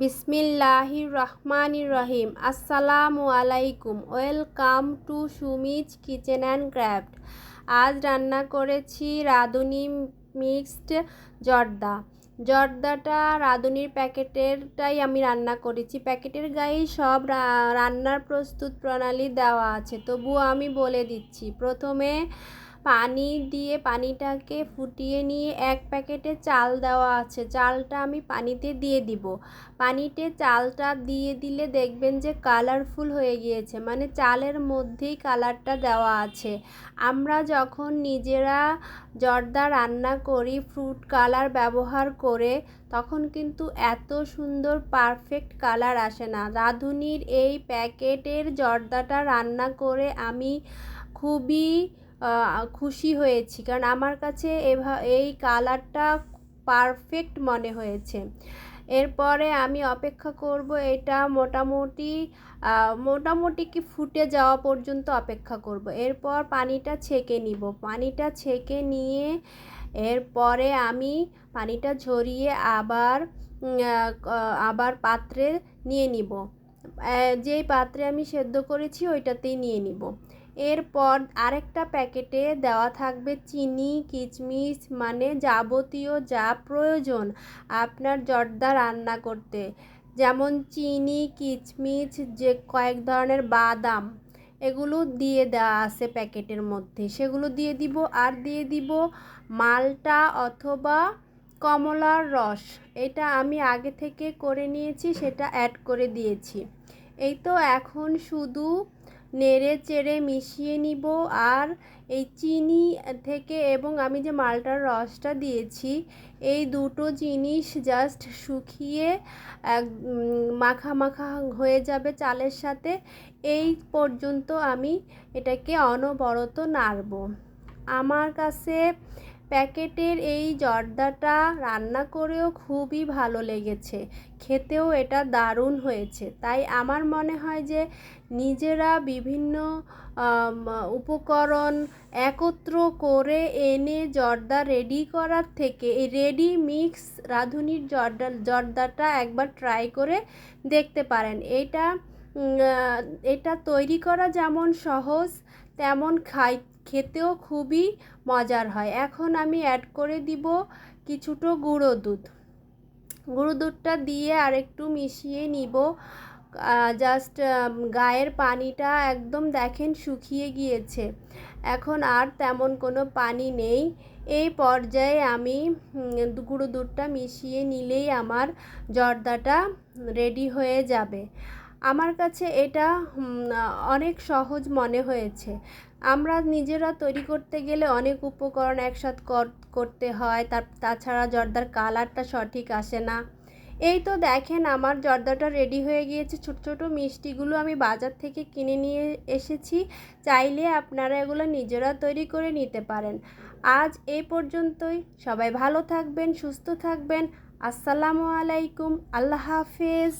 বিসমিল্লাহির রহমানির রহিম। আসসালামু আলাইকুম। Welcome to Sumi's kitchen and craft. আজ রান্না করেছি রাঁধুনি মিক্সড জর্দা। জর্দাটা রাঁধুনির প্যাকেটেরটাই আমি রান্না করেছি। প্যাকেটের গায়েই সব রান্নার প্রস্তুত প্রণালী দেওয়া আছে, তবুও আমি বলে দিচ্ছি। প্রথমে পানি দিয়ে পানিটাকে ফুটিয়ে নিয়ে এক প্যাকেটে চাল দেওয়া আছে, চালটা আমি পানিতে দিয়ে দিব। পানিতে চালটা দিয়ে দিলে দেখবেন যে কালারফুল হয়ে গিয়েছে, মানে চালের মধ্যেই কালারটা দেওয়া আছে। আমরা যখন নিজেরা জর্দা রান্না করি ফ্রুট কালার ব্যবহার করে, তখন কিন্তু এত সুন্দর পারফেক্ট কালার আসে না। রাঁধুনির এই প্যাকেটের জর্দাটা রান্না করে আমি খুবই খুশি হয়েছি, কারণ আমার কাছে এই কালারটা পারফেক্ট মনে হয়েছে। এরপরে আমি অপেক্ষা করব, এটা মোটামুটি কি ফুটে যাওয়া পর্যন্ত অপেক্ষা করব। এরপর পানিটা ছেঁকে নিব। পানিটা ছেঁকে নিয়ে এরপরে আমি পানিটা ঝরিয়ে আবার পাত্রে নিয়ে নিব। যেই পাত্রে আমি সেদ্ধ করেছি ওইটাতেই নিয়ে নিব। এরপর আরেকটা প্যাকেটে দেওয়া থাকবে চিনি, কিশমিশ, মানে যাবতীয় যা প্রয়োজন আপনার জর্দা রান্না করতে, যেমন চিনি, কিশমিশ, যে কয়েক ধরনের বাদাম, এগুলো দিয়ে দেওয়া আছে প্যাকেটের মধ্যে, সেগুলো দিয়ে দিব। আর দিয়ে দিব মালটা অথবা কমলার রস, এটা আমি আগে থেকে করে নিয়েছি, সেটা অ্যাড করে দিয়েছি। এই তো এখন শুধু নেড়ে চেড়ে মিশিয়ে নিব। আর এই চিনি থেকে এবং আমি যে মালটার রসটা দিয়েছি, এই দুটো জিনিস জাস্ট শুকিয়ে মাখা মাখা হয়ে যাবে চালের সাথে। এই পর্যন্ত আমি এটাকে অনবরত নাড়ব। আমার কাছে প্যাকেটের এই জর্দাটা রান্না করেও খুবই ভালো লেগেছে, খেতেও এটা দারুণ হয়েছে। তাই আমার মনে হয় যে নিজেরা বিভিন্ন উপকরণ একত্র করে এনে জর্দা রেডি করার থেকে এই রেডি মিক্স রাঁধুনির জর্দাটা একবার ট্রাই করে দেখতে পারেন। এটা তৈরি করা যেমন সহজ, তেমন খেতেও খুবই মজার হয়। এখন আমি অ্যাড করে দিব কিছুটা গুঁড়ো দুধটা দিয়ে আরেকটু মিশিয়ে নিব। জাস্ট গায়ের পানিটা একদম দেখেন শুকিয়ে গিয়েছে, এখন আর তেমন কোনো পানি নেই। এই পর্যায়ে আমি গুঁড়ো দুধটা মিশিয়ে নিলেই আমার জর্দাটা রেডি হয়ে যাবে। আমার কাছে এটা অনেক সহজ মনে হয়েছে। আমরা নিজেরা তৈরি করতে গেলে অনেক উপকরণ একসাথে করতে হয়, তাছাড়া জর্দার কালারটা সঠিক আসে না। এই তো দেখেন আমার জর্দাটা রেডি হয়ে গিয়েছে। ছোট ছোট মিষ্টিগুলো আমি বাজার থেকে কিনে নিয়ে এসেছি, চাইলে আপনারা এগুলো নিজেরা তৈরি করে নিতে পারেন। আজ এই পর্যন্তই। সবাই ভালো থাকবেন, সুস্থ থাকবেন। আসসালামু আলাইকুম। আল্লাহ হাফেজ।